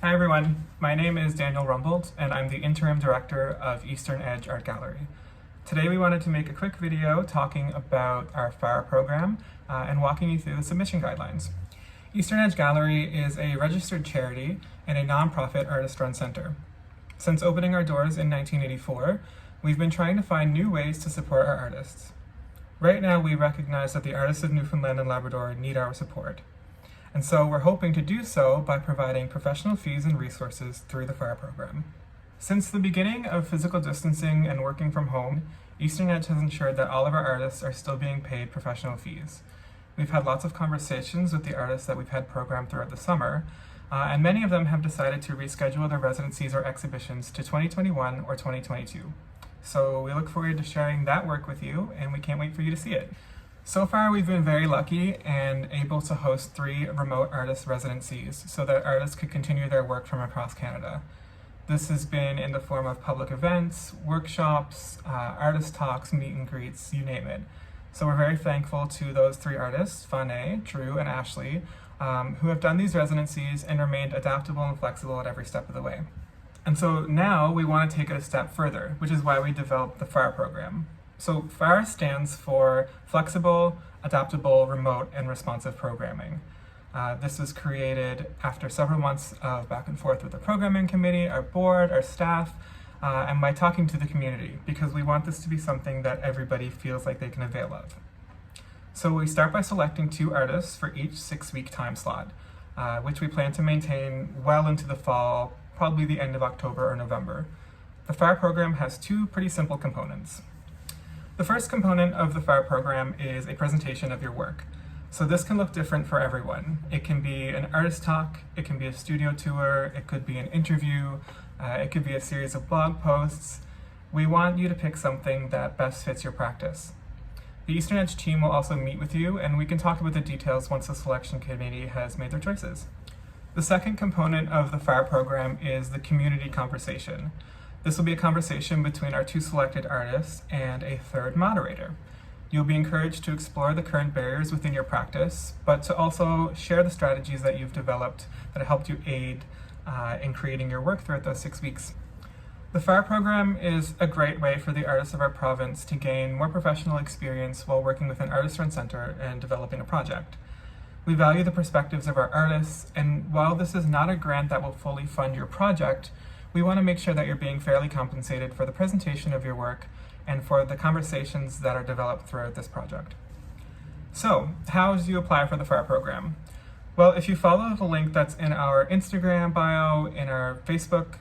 Hi everyone, my name is Daniel Rumbold and I'm the Interim Director of Eastern Edge Art Gallery. Today we wanted to make a quick video talking about our FARR program and walking you through the submission guidelines. Eastern Edge Gallery is a registered charity and a nonprofit artist-run center. Since opening our doors in 1984, we've been trying to find new ways to support our artists. Right now we recognize that the artists of Newfoundland and Labrador need our support. And so we're hoping to do so by providing professional fees and resources through the FARR program. Since the beginning of physical distancing and working from home, Eastern Edge has ensured that all of our artists are still being paid professional fees. We've had lots of conversations with the artists that we've had programmed throughout the summer, and many of them have decided to reschedule their residencies or exhibitions to 2021 or 2022. So we look forward to sharing that work with you, and we can't wait for you to see it. So far, we've been very lucky and able to host 3 remote artist residencies so that artists could continue their work from across Canada. This has been in the form of public events, workshops, artist talks, meet and greets, you name it. So we're very thankful to those 3 artists, Fanny, Drew, and Ashley, who have done these residencies and remained adaptable and flexible at every step of the way. And so now we want to take it a step further, which is why we developed the FARR program. So FARR stands for Flexible, Adaptable, Remote, and Responsive Programming. This was created after several months of back and forth with the programming committee, our board, our staff, and by talking to the community, because we want this to be something that everybody feels like they can avail of. So we start by selecting 2 artists for each 6-week time slot, which we plan to maintain well into the fall, probably the end of October or November. The FARR program has 2 pretty simple components. The first component of the FARR program is a presentation of your work. So this can look different for everyone. It can be an artist talk, it can be a studio tour, it could be an interview, it could be a series of blog posts. We want you to pick something that best fits your practice. The Eastern Edge team will also meet with you, and we can talk about the details once the selection committee has made their choices. The second component of the FARR program is the community conversation. This will be a conversation between our 2 selected artists and a 3rd moderator. You'll be encouraged to explore the current barriers within your practice, but to also share the strategies that you've developed that have helped you aid in creating your work throughout those 6 weeks. The FARR program is a great way for the artists of our province to gain more professional experience while working with an artist-run center and developing a project. We value the perspectives of our artists, and while this is not a grant that will fully fund your project, we want to make sure that you're being fairly compensated for the presentation of your work and for the conversations that are developed throughout this project. So, how do you apply for the FARR program? Well, if you follow the link that's in our Instagram bio, in our Facebook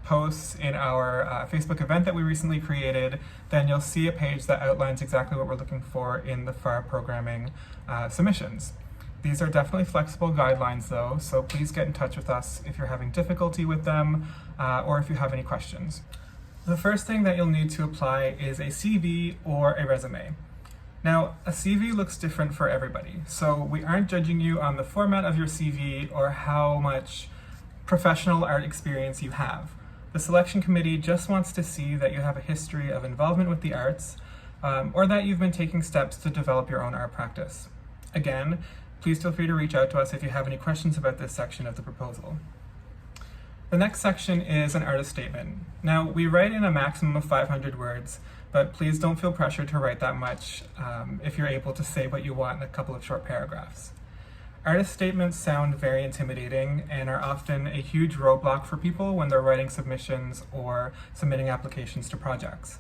posts, in our Facebook event that we recently created, then you'll see a page that outlines exactly what we're looking for in the FARR programming submissions. These are definitely flexible guidelines though, so please get in touch with us if you're having difficulty with them or if you have any questions. The first thing that you'll need to apply is a CV or a resume. Now, a CV looks different for everybody, so we aren't judging you on the format of your CV or how much professional art experience you have. The selection committee just wants to see that you have a history of involvement with the arts or that you've been taking steps to develop your own art practice. Again, please feel free to reach out to us if you have any questions about this section of the proposal. The next section is an artist statement. Now, we write in a maximum of 500 words, but please don't feel pressured to write that much if you're able to say what you want in a couple of short paragraphs. Artist statements sound very intimidating and are often a huge roadblock for people when they're writing submissions or submitting applications to projects.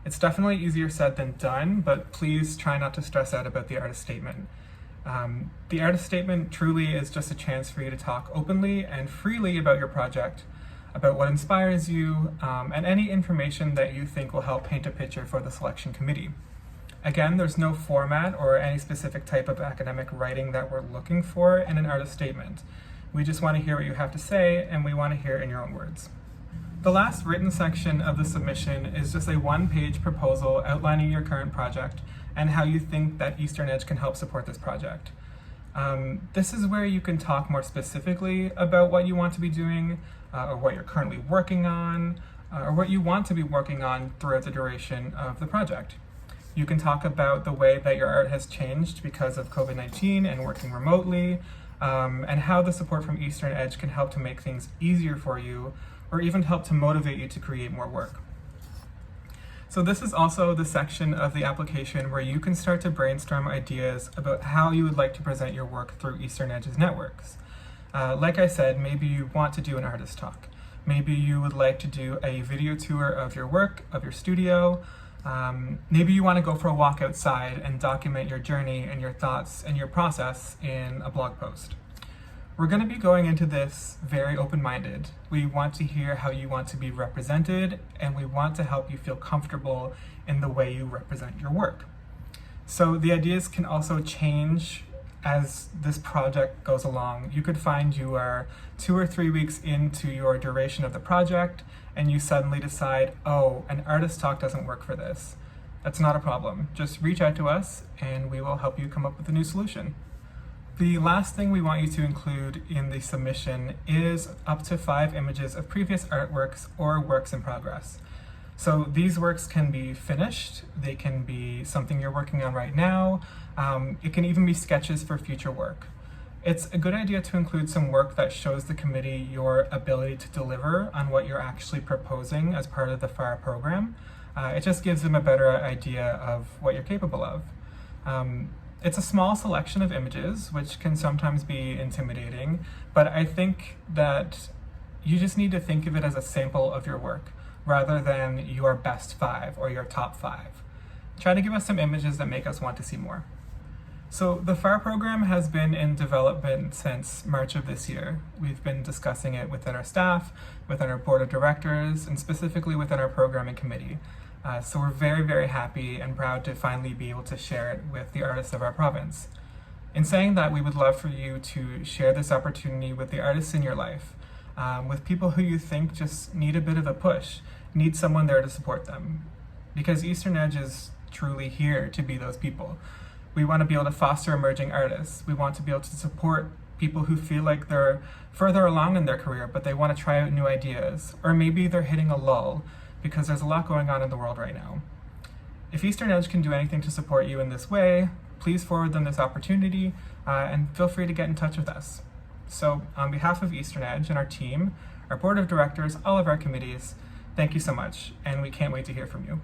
It's definitely easier said than done, but please try not to stress out about the artist statement. The artist statement truly is just a chance for you to talk openly and freely about your project, about what inspires you, and any information that you think will help paint a picture for the selection committee. Again, there's no format or any specific type of academic writing that we're looking for in an artist statement. We just want to hear what you have to say, and we want to hear it in your own words. The last written section of the submission is just a 1-page proposal outlining your current project and how you think that Eastern Edge can help support this project. This is where you can talk more specifically about what you want to be doing, or what you're currently working on, or what you want to be working on throughout the duration of the project. You can talk about the way that your art has changed because of COVID-19 and working remotely, and how the support from Eastern Edge can help to make things easier for you, or even help to motivate you to create more work. So this is also the section of the application where you can start to brainstorm ideas about how you would like to present your work through Eastern Edge's networks. Like I said, maybe you want to do an artist talk. Maybe you would like to do a video tour of your work, of your studio. Maybe you want to go for a walk outside and document your journey and your thoughts and your process in a blog post. We're going to be going into this very open-minded. We want to hear how you want to be represented, and we want to help you feel comfortable in the way you represent your work. So the ideas can also change as this project goes along. You could find you are 2 or 3 weeks into your duration of the project and you suddenly decide, oh, an artist talk doesn't work for this. That's not a problem. Just reach out to us and we will help you come up with a new solution. The last thing we want you to include in the submission is up to 5 images of previous artworks or works in progress. So these works can be finished, they can be something you're working on right now, it can even be sketches for future work. It's a good idea to include some work that shows the committee your ability to deliver on what you're actually proposing as part of the FARR program. It just gives them a better idea of what you're capable of. It's a small selection of images, which can sometimes be intimidating, but I think that you just need to think of it as a sample of your work, rather than your best 5 or your top 5. Try to give us some images that make us want to see more. So the FARR program has been in development since March of this year. We've been discussing it within our staff, within our board of directors, and specifically within our programming committee. So we're very, very happy and proud to finally be able to share it with the artists of our province. In saying that, we would love for you to share this opportunity with the artists in your life, with people who you think just need a bit of a push, need someone there to support them. Because Eastern Edge is truly here to be those people. We want to be able to foster emerging artists. We want to be able to support people who feel like they're further along in their career, but they want to try out new ideas. Or maybe they're hitting a lull, because there's a lot going on in the world right now. If Eastern Edge can do anything to support you in this way, please forward them this opportunity, and feel free to get in touch with us. So on behalf of Eastern Edge and our team, our board of directors, all of our committees, thank you so much, and we can't wait to hear from you.